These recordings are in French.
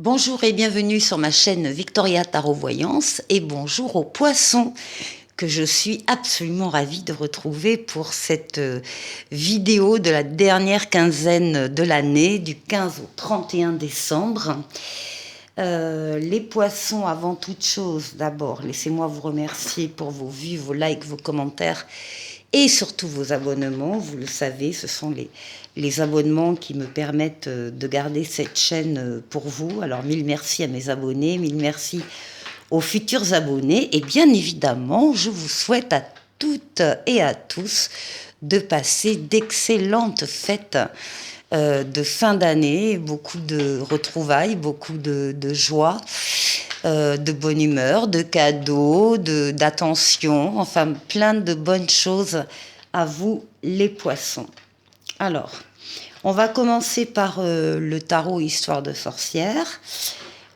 Bonjour et bienvenue sur ma chaîne Victoria Tarot Voyance et bonjour aux poissons que je suis absolument ravie de retrouver pour cette vidéo de la dernière quinzaine de l'année, du 15 au 31 décembre. Les poissons, avant toute chose, d'abord, laissez-moi vous remercier pour vos vues, vos likes, vos commentaires et surtout vos abonnements. Vous le savez, ce sont les abonnements qui me permettent de garder cette chaîne pour vous. Alors, mille merci à mes abonnés, mille merci aux futurs abonnés. Et bien évidemment, je vous souhaite à toutes et à tous de passer d'excellentes fêtes de fin d'année, beaucoup de retrouvailles, beaucoup de joie, de bonne humeur, de cadeaux, d'attention, enfin plein de bonnes choses à vous les poissons. Alors, on va commencer par le tarot Histoire de sorcière.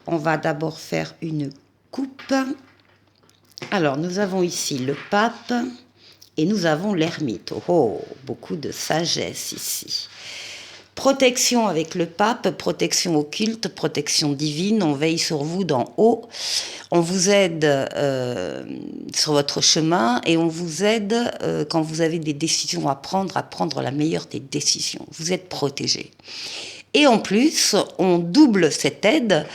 On va d'abord faire une coupe. Alors, nous avons ici le pape et nous avons l'ermite. Oh, beaucoup de sagesse ici. Protection avec le pape, protection occulte, protection divine, on veille sur vous d'en haut, on vous aide sur votre chemin et on vous aide quand vous avez des décisions à prendre la meilleure des décisions. Vous êtes protégé. Et en plus, on double cette aide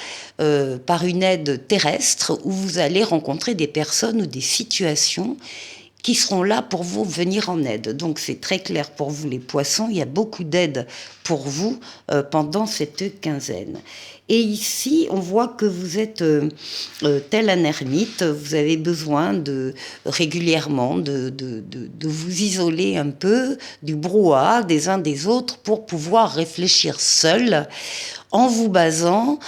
par une aide terrestre où vous allez rencontrer des personnes ou des situations qui seront là pour vous venir en aide. Donc c'est très clair pour vous les poissons, il y a beaucoup d'aide pour vous pendant cette quinzaine. Et ici, on voit que vous êtes tel un ermite, vous avez besoin régulièrement de vous isoler un peu du brouhaha des uns des autres pour pouvoir réfléchir seul en vous basant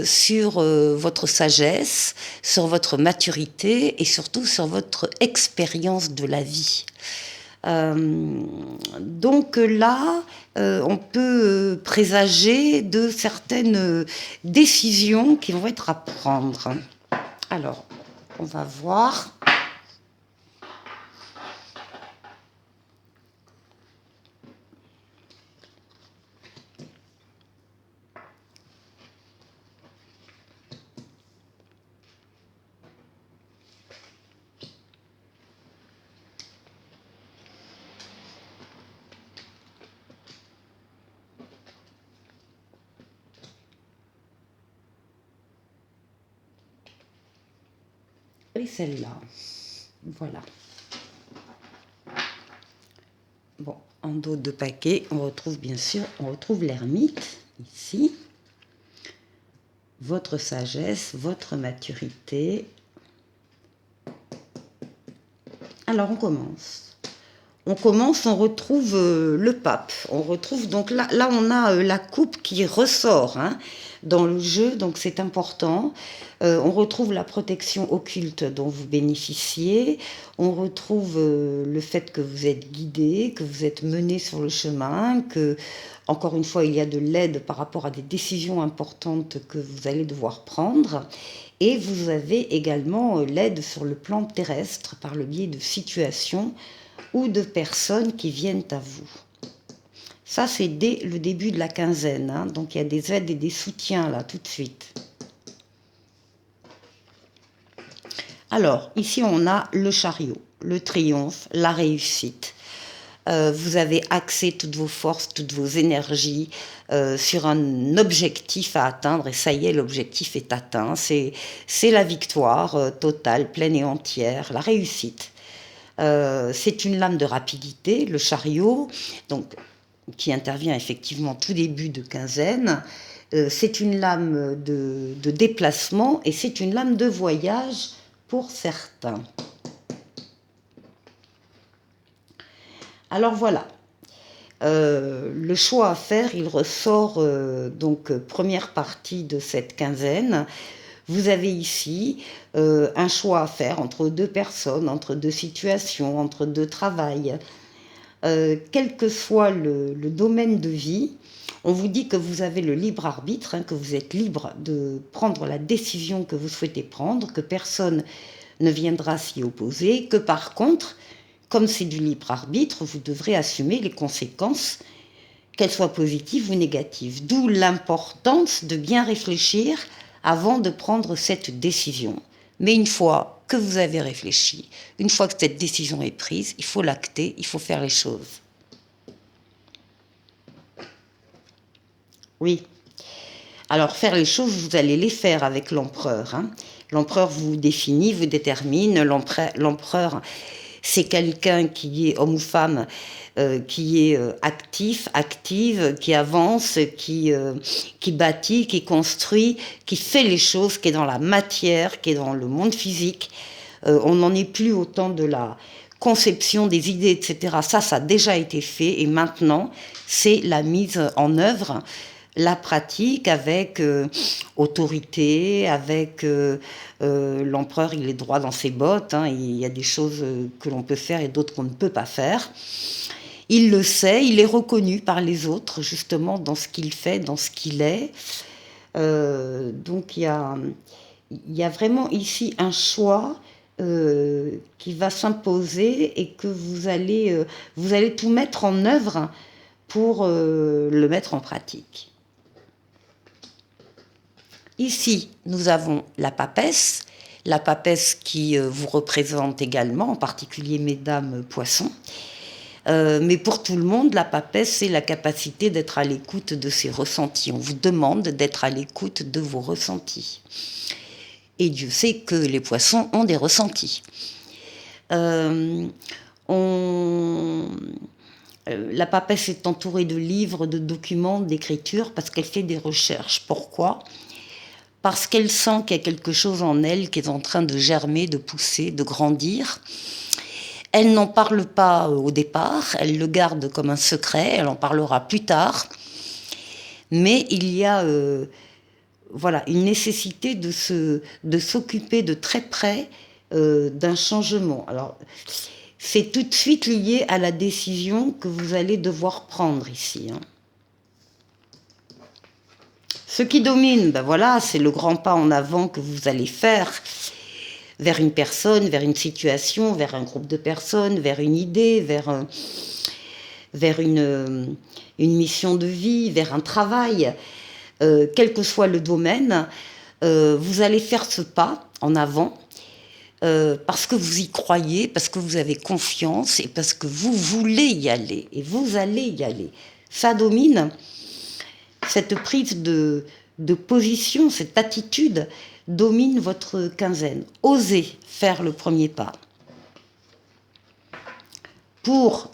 sur votre sagesse, sur votre maturité et surtout sur votre expérience de la vie. Donc là, on peut présager de certaines décisions qui vont être à prendre. Alors, on va voir. Et celle-là. Voilà. Bon, en dos de paquet, on retrouve bien sûr, on retrouve l'ermite, ici. Votre sagesse, votre maturité. Alors, on commence. On retrouve le pape. On retrouve, donc là on a la coupe qui ressort hein, dans le jeu, donc c'est important. On retrouve la protection occulte dont vous bénéficiez. On retrouve le fait que vous êtes guidé, que vous êtes mené sur le chemin, que, encore une fois, il y a de l'aide par rapport à des décisions importantes que vous allez devoir prendre. Et vous avez également l'aide sur le plan terrestre par le biais de situations ou de personnes qui viennent à vous. Ça, c'est dès le début de la quinzaine. Hein, donc, il y a des aides et des soutiens là, tout de suite. Alors, ici, on a le chariot, le triomphe, la réussite. Vous avez axé toutes vos forces, toutes vos énergies sur un objectif à atteindre. Et ça y est, l'objectif est atteint. C'est la victoire totale, pleine et entière, la réussite. C'est une lame de rapidité, le chariot, donc, qui intervient effectivement tout début de quinzaine. C'est une lame de déplacement et c'est une lame de voyage pour certains. Alors voilà, le choix à faire, il ressort donc première partie de cette quinzaine. Vous avez ici un choix à faire entre deux personnes, entre deux situations, entre deux travails. Quel que soit le domaine de vie, on vous dit que vous avez le libre arbitre, hein, que vous êtes libre de prendre la décision que vous souhaitez prendre, que personne ne viendra s'y opposer, que par contre, comme c'est du libre arbitre, vous devrez assumer les conséquences qu'elle soit positive ou négative. D'où l'importance de bien réfléchir avant de prendre cette décision. Mais une fois que vous avez réfléchi, une fois que cette décision est prise, il faut l'acter, il faut faire les choses. Oui. Alors, faire les choses, vous allez les faire avec l'empereur. Hein. L'empereur vous définit, vous détermine. L'empereur, c'est quelqu'un qui est homme ou femme, qui est actif, active, qui avance, qui bâtit, qui construit, qui fait les choses, qui est dans la matière, qui est dans le monde physique. On n'en est plus au temps de la conception des idées, etc. Ça a déjà été fait et maintenant, c'est la mise en œuvre, la pratique avec autorité, avec l'empereur, il est droit dans ses bottes, hein, il y a des choses que l'on peut faire et d'autres qu'on ne peut pas faire. Il le sait, il est reconnu par les autres, justement, dans ce qu'il fait, dans ce qu'il est. Donc il y a vraiment ici un choix qui va s'imposer et que vous allez tout mettre en œuvre pour le mettre en pratique. Ici, nous avons la papesse qui vous représente également, en particulier mesdames poissons. Mais pour tout le monde, la papesse, c'est la capacité d'être à l'écoute de ses ressentis. On vous demande d'être à l'écoute de vos ressentis. Et Dieu sait que les poissons ont des ressentis. La papesse est entourée de livres, de documents, d'écritures, parce qu'elle fait des recherches. Pourquoi ? Parce qu'elle sent qu'il y a quelque chose en elle qui est en train de germer, de pousser, de grandir. Elle n'en parle pas au départ, elle le garde comme un secret, elle en parlera plus tard. Mais il y a une nécessité de s'occuper de très près d'un changement. Alors, c'est tout de suite lié à la décision que vous allez devoir prendre ici. Hein. Ce qui domine, c'est le grand pas en avant que vous allez faire vers une personne, vers une situation, vers un groupe de personnes, vers une idée, vers une mission de vie, vers un travail. Quel que soit le domaine, vous allez faire ce pas en avant parce que vous y croyez, parce que vous avez confiance et parce que vous voulez y aller. Et vous allez y aller. Ça domine. Cette prise de position, cette attitude domine votre quinzaine. Osez faire le premier pas. Pour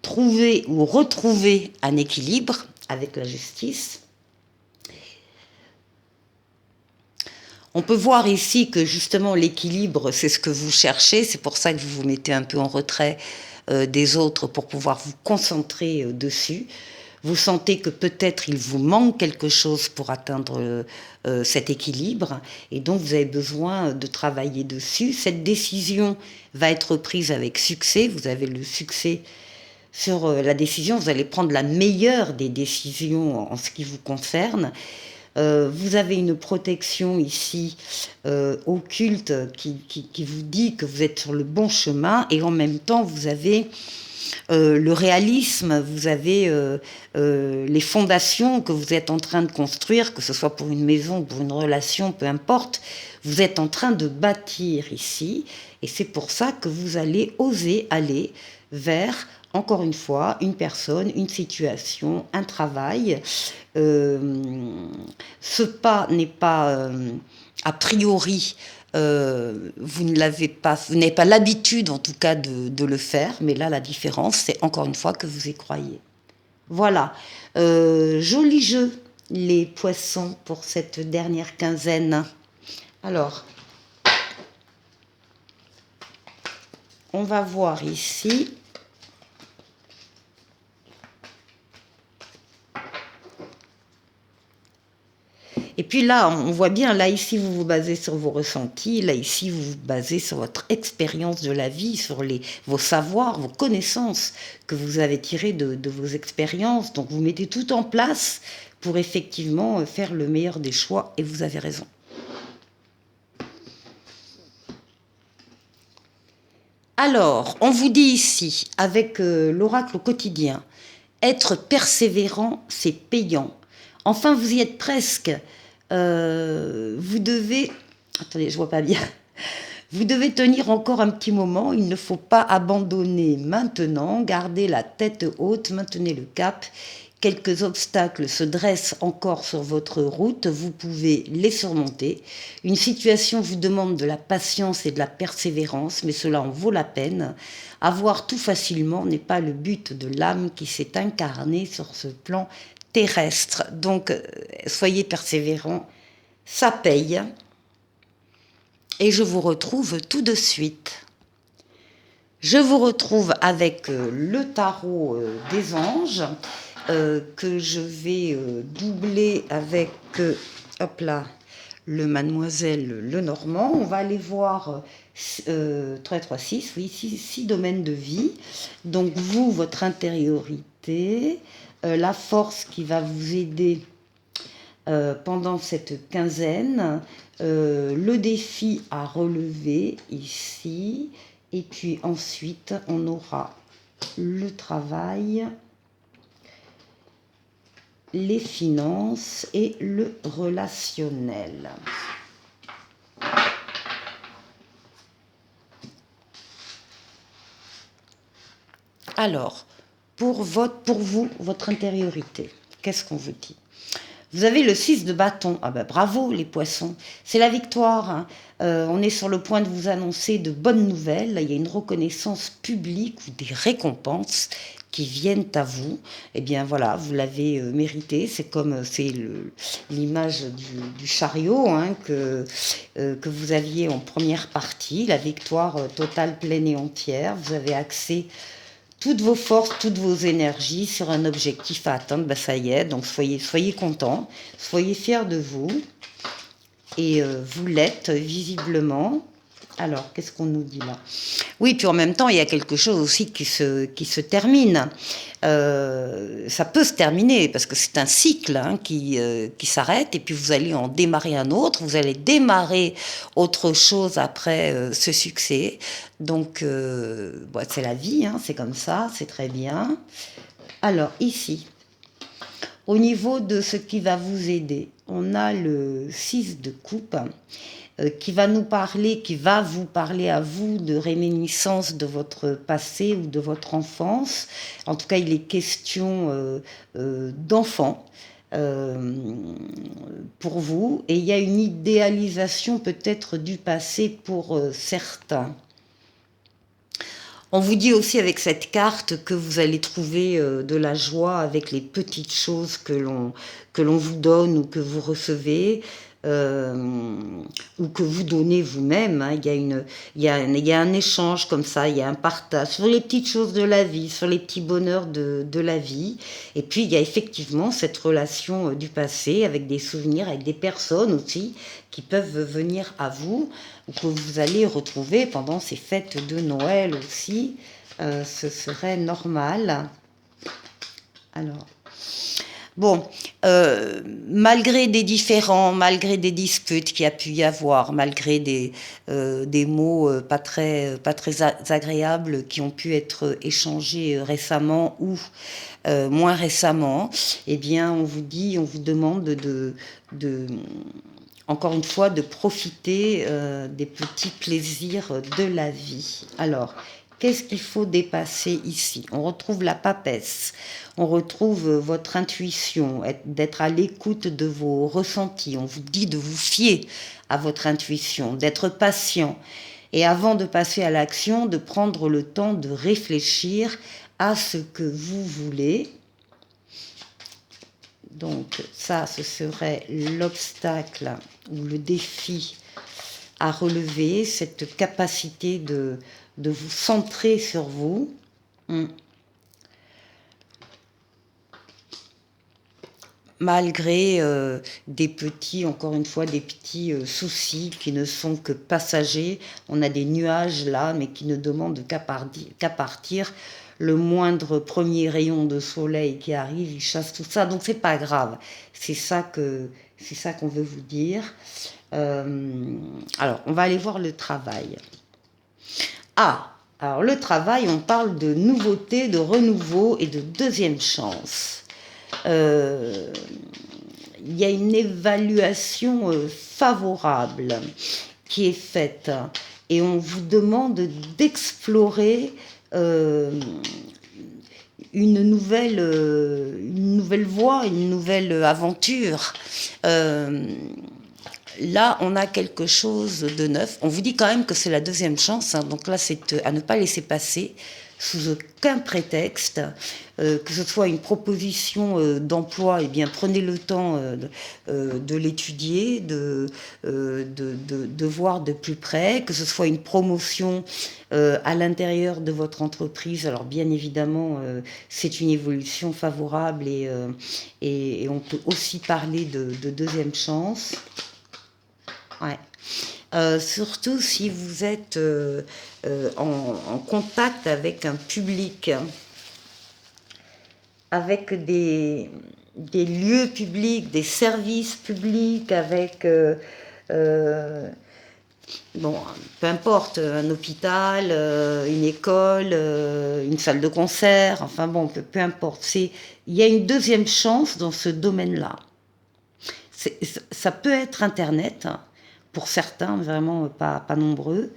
trouver ou retrouver un équilibre avec la justice. On peut voir ici que justement l'équilibre, c'est ce que vous cherchez, c'est pour ça que vous vous mettez un peu en retrait des autres pour pouvoir vous concentrer dessus. Vous sentez que peut-être il vous manque quelque chose pour atteindre cet équilibre et donc vous avez besoin de travailler dessus. Cette décision va être prise avec succès, vous avez le succès sur la décision, vous allez prendre la meilleure des décisions en ce qui vous concerne. Vous avez une protection ici occulte qui vous dit que vous êtes sur le bon chemin et en même temps vous avez le réalisme, vous avez les fondations que vous êtes en train de construire, que ce soit pour une maison, pour une relation, peu importe, vous êtes en train de bâtir ici et c'est pour ça que vous allez oser aller vers, encore une fois, une personne, une situation, un travail. Ce pas n'est pas a priori vous n'avez pas l'habitude en tout cas de le faire, mais là la différence c'est encore une fois que vous y croyez. Voilà, joli jeu les poissons pour cette dernière quinzaine. Alors, on va voir ici. Et puis là, on voit bien, là ici vous vous basez sur vos ressentis, là ici vous vous basez sur votre expérience de la vie, sur vos savoirs, vos connaissances que vous avez tirées de vos expériences. Donc vous mettez tout en place pour effectivement faire le meilleur des choix et vous avez raison. Alors, on vous dit ici, avec l'oracle au quotidien, Être persévérant, c'est payant. Enfin, vous y êtes presque. Vous devez... Attendez, je vois pas bien. Vous devez tenir encore un petit moment, il ne faut pas abandonner maintenant, gardez la tête haute, maintenez le cap. Quelques obstacles se dressent encore sur votre route, vous pouvez les surmonter. Une situation vous demande de la patience et de la persévérance, mais cela en vaut la peine. Avoir tout facilement n'est pas le but de l'âme qui s'est incarnée sur ce plan terrestre. Donc, soyez persévérants, ça paye. Et je vous retrouve tout de suite. Je vous retrouve avec le tarot des anges que je vais doubler avec hop là, le Mademoiselle Lenormand. On va aller voir 3, 3, 6, oui, 6 domaines de vie. Donc vous, votre intériorité, la force qui va vous aider pendant cette quinzaine, le défi à relever ici, et puis ensuite on aura le travail, les finances et le relationnel. Alors, pour vous, votre intériorité, qu'est-ce qu'on vous dit? Vous avez le 6 de bâton. Ah ben bravo les poissons, c'est la victoire. Hein. On est sur le point de vous annoncer de bonnes nouvelles. Il y a une reconnaissance publique ou des récompenses qui viennent à vous. Eh bien voilà, vous l'avez mérité. C'est comme l'image du chariot hein, que vous aviez en première partie. La victoire totale, pleine et entière. Vous avez accès toutes vos forces, toutes vos énergies sur un objectif à atteindre, ben ça y est, donc soyez contents, soyez fiers de vous, et vous l'êtes visiblement. Alors, qu'est-ce qu'on nous dit là? Oui, puis en même temps, il y a quelque chose aussi qui se termine. Ça peut se terminer, parce que c'est un cycle hein, qui s'arrête, et puis vous allez en démarrer un autre, vous allez démarrer autre chose après ce succès. Donc, bon, c'est la vie, hein, c'est comme ça, c'est très bien. Alors, ici, au niveau de ce qui va vous aider, on a le 6 de coupe, qui va vous parler à vous de réminiscences de votre passé ou de votre enfance. En tout cas, il est question d'enfants pour vous. Et il y a une idéalisation peut-être du passé pour certains. On vous dit aussi avec cette carte que vous allez trouver de la joie avec les petites choses que l'on vous donne ou que vous recevez ou que vous donnez vous-même. Hein. Il y a un échange comme ça, il y a un partage sur les petites choses de la vie, sur les petits bonheurs de la vie. Et puis il y a effectivement cette relation du passé avec des souvenirs, avec des personnes aussi qui peuvent venir à vous ou que vous allez retrouver pendant ces fêtes de Noël aussi. Ce serait normal. Alors, bon, malgré des différends, malgré des disputes qu'il y a pu y avoir, malgré des mots pas très agréables qui ont pu être échangés récemment ou moins récemment, eh bien, on vous demande encore une fois, de profiter des petits plaisirs de la vie. Alors, qu'est-ce qu'il faut dépasser ici? On retrouve la papesse, on retrouve votre intuition, d'être à l'écoute de vos ressentis. On vous dit de vous fier à votre intuition, d'être patient. Et avant de passer à l'action, de prendre le temps de réfléchir à ce que vous voulez. Donc ça, ce serait l'obstacle ou le défi à relever, cette capacité de vous centrer sur vous. Malgré encore une fois, des petits soucis qui ne sont que passagers. On a des nuages là, mais qui ne demandent qu'à partir. Le moindre premier rayon de soleil qui arrive, il chasse tout ça. Donc c'est pas grave. C'est ça qu'on veut vous dire. Alors, on va aller voir le travail. Ah, Alors le travail, on parle de nouveauté, de renouveau et de deuxième chance. Il y a une évaluation favorable qui est faite et on vous demande d'explorer une nouvelle voie, une nouvelle aventure. Là, on a quelque chose de neuf. On vous dit quand même que c'est la deuxième chance, hein, donc là, c'est à ne pas laisser passer sous aucun prétexte, que ce soit une proposition d'emploi, eh bien prenez le temps de l'étudier, de voir de plus près, que ce soit une promotion à l'intérieur de votre entreprise. Alors bien évidemment, c'est une évolution favorable et on peut aussi parler de deuxième chance. Ouais. Surtout si vous êtes en contact avec un public, avec des lieux publics, des services publics, avec, bon, peu importe, un hôpital, une école, une salle de concert, enfin bon, peu importe. Il y a une deuxième chance dans ce domaine-là. Ça peut être Internet, hein, pour certains, vraiment pas nombreux,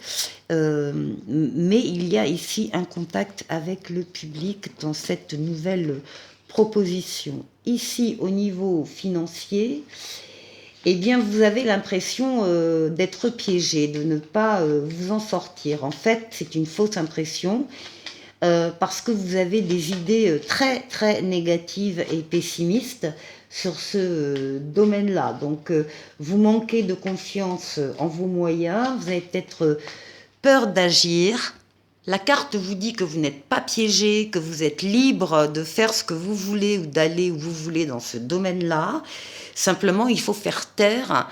mais il y a ici un contact avec le public dans cette nouvelle proposition. Ici, au niveau financier, eh bien, vous avez l'impression d'être piégé, de ne pas vous en sortir. En fait, c'est une fausse impression. Parce que vous avez des idées très très négatives et pessimistes sur ce domaine-là. Donc vous manquez de confiance en vos moyens, vous avez peut-être peur d'agir. La carte vous dit que vous n'êtes pas piégé, que vous êtes libre de faire ce que vous voulez ou d'aller où vous voulez dans ce domaine-là. Simplement, il faut faire taire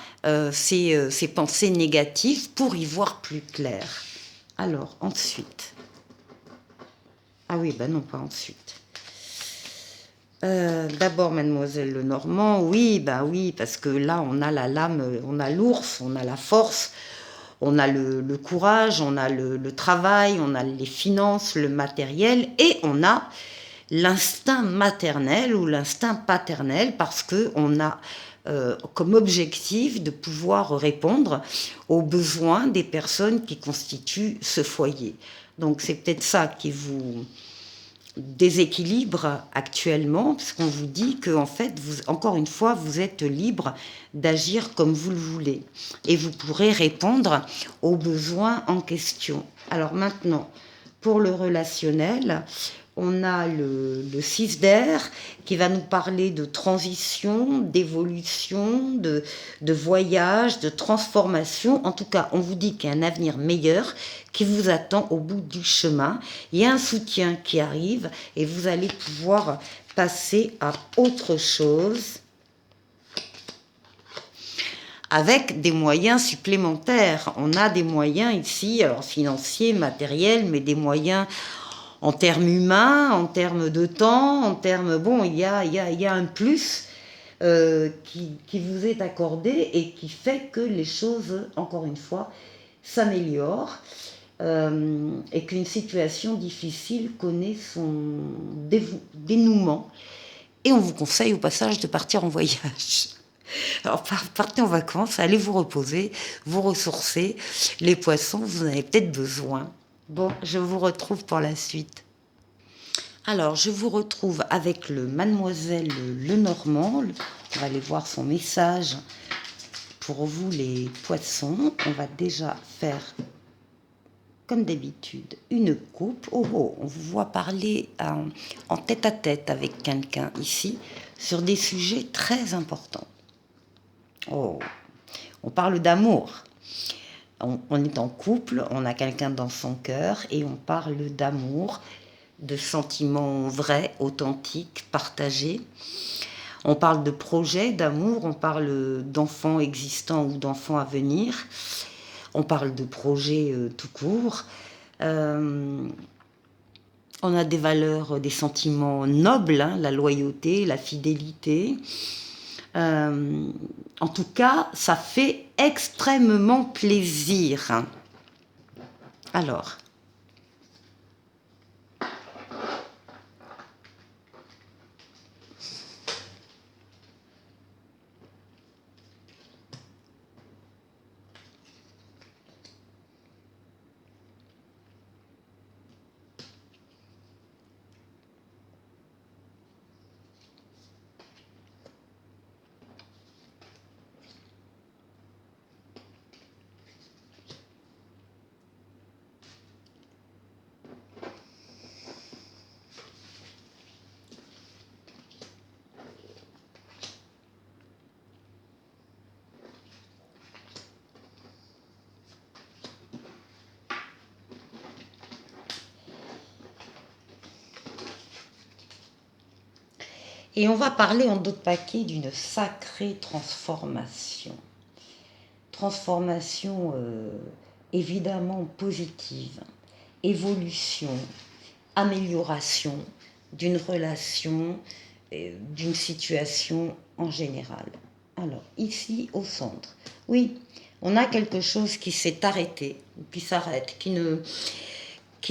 ces pensées négatives pour y voir plus clair. Alors, ensuite... Ah oui, ben non, pas ensuite. D'abord, Mademoiselle Lenormand, oui, ben oui, parce que là, on a la lame, on a l'ours, on a la force, on a le courage, on a le travail, on a les finances, le matériel, et on a l'instinct maternel ou l'instinct paternel, parce qu'on a comme objectif de pouvoir répondre aux besoins des personnes qui constituent ce foyer. Donc c'est peut-être ça qui vous déséquilibre actuellement, parce qu'on vous dit que, en fait, vous, encore une fois, vous êtes libre d'agir comme vous le voulez. Et vous pourrez répondre aux besoins en question. Alors maintenant, pour le relationnel, on a le 6 d'air qui va nous parler de transition, d'évolution, de voyage, de transformation. En tout cas, on vous dit qu'il y a un avenir meilleur qui vous attend au bout du chemin. Il y a un soutien qui arrive et vous allez pouvoir passer à autre chose avec des moyens supplémentaires. On a des moyens ici, alors financiers, matériels, mais des moyens en termes humains, en termes de temps, en termes... Bon, il y a un plus qui vous est accordé et qui fait que les choses, encore une fois, s'améliorent et qu'une situation difficile connaît son dénouement. Et on vous conseille au passage de partir en voyage. Alors partez en vacances, allez vous reposer, vous ressourcer. Les poissons, vous en avez peut-être besoin. Bon, je vous retrouve pour la suite. Alors, je vous retrouve avec le Mademoiselle Lenormand. On va aller voir son message pour vous, les poissons. On va déjà faire, comme d'habitude, une coupe. Oh, oh, on vous voit parler en tête-à-tête avec quelqu'un ici sur des sujets très importants. Oh, on parle d'amour. On est en couple, on a quelqu'un dans son cœur et on parle d'amour, de sentiments vrais, authentiques, partagés. On parle de projets d'amour, on parle d'enfants existants ou d'enfants à venir. On parle de projets tout court. On a des valeurs, des sentiments nobles, hein, la loyauté, la fidélité. En tout cas, ça fait extrêmement plaisir. Alors, Et on va parler en d'autres paquets d'une sacrée transformation. Transformation évidemment positive, évolution, amélioration d'une relation, d'une situation en général. Alors, ici au centre, oui, on a quelque chose qui s'est arrêté, qui s'arrête, qui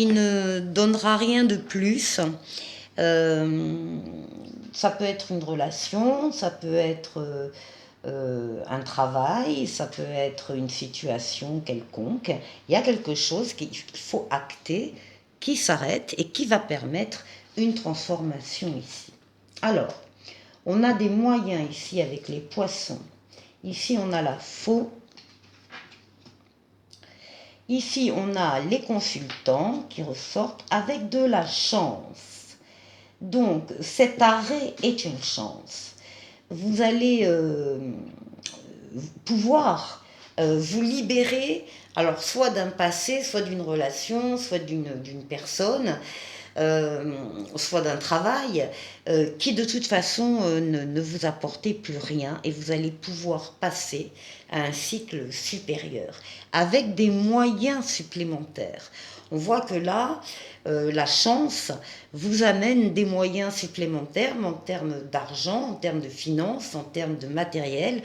ne donnera rien de plus. Ça peut être une relation, ça peut être un travail, ça peut être une situation quelconque. Il y a quelque chose qu'il faut acter, qui s'arrête et qui va permettre une transformation ici. Alors, on a des moyens ici avec les poissons. Ici, on a la faux. Ici, on a les consultants qui ressortent avec de la chance. Donc, cet arrêt est une chance. Vous allez pouvoir vous libérer, alors soit d'un passé, soit d'une relation, soit d'une personne, soit d'un travail qui de toute façon ne vous apportait plus rien, et vous allez pouvoir passer à un cycle supérieur avec des moyens supplémentaires. On voit que là, la chance vous amène des moyens supplémentaires, mais en termes d'argent, en termes de finances, en termes de matériel,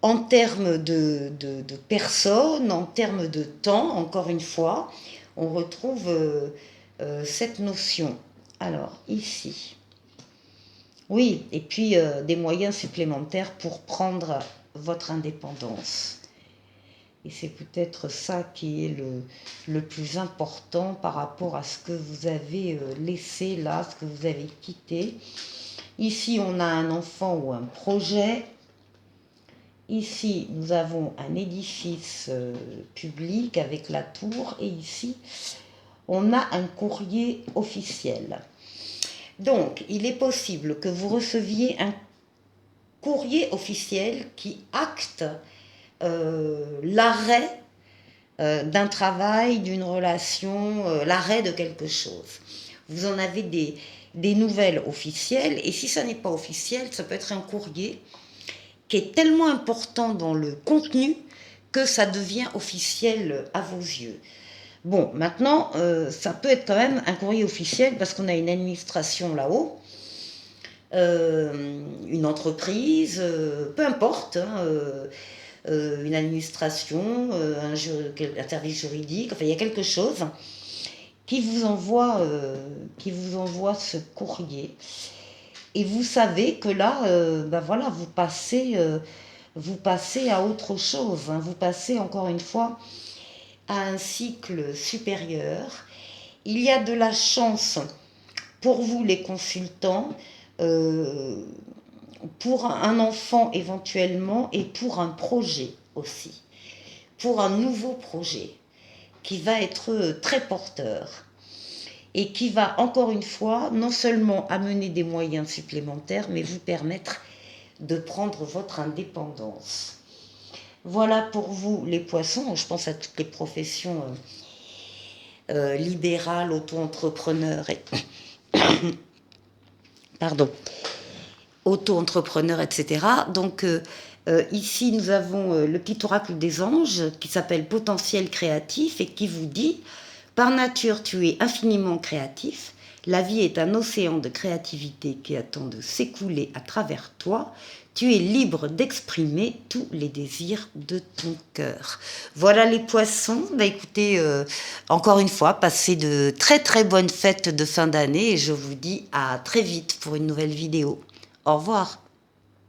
en termes de personnes, en termes de temps, encore une fois, on retrouve cette notion. Alors, ici. Oui, et puis des moyens supplémentaires pour prendre votre indépendance. Et c'est peut-être ça qui est le plus important par rapport à ce que vous avez laissé là, ce que vous avez quitté. Ici, on a un enfant ou un projet. Ici, nous avons un édifice public avec la tour. Et ici, on a un courrier officiel. Donc, il est possible que vous receviez un courrier officiel qui acte l'arrêt d'un travail, d'une relation, l'arrêt de quelque chose. Vous en avez des nouvelles officielles, et si ça n'est pas officiel, ça peut être un courrier qui est tellement important dans le contenu que ça devient officiel à vos yeux. Bon, maintenant, ça peut être quand même un courrier officiel parce qu'on a une administration là-haut, une entreprise, peu importe, hein, une administration, un service juridique, enfin il y a quelque chose qui vous envoie ce courrier. Et vous savez que là, ben voilà, vous passez à autre chose, hein, vous passez encore une fois à un cycle supérieur. Il y a de la chance pour vous les consultants, pour un enfant éventuellement, et pour un projet aussi, pour un nouveau projet qui va être très porteur et qui va encore une fois non seulement amener des moyens supplémentaires, mais vous permettre de prendre votre indépendance. Voilà pour vous les poissons. Je pense à toutes les professions libérales, auto-entrepreneurs et pardon, auto-entrepreneurs, etc. Donc ici nous avons le petit oracle des anges qui s'appelle Potentiel créatif et qui vous dit: par nature tu es infiniment créatif, la vie est un océan de créativité qui attend de s'écouler à travers toi. Tu es libre d'exprimer tous les désirs de ton cœur. Voilà les poissons. Bah écoutez, encore une fois, passez de très très bonnes fêtes de fin d'année et je vous dis à très vite pour une nouvelle vidéo. Au revoir.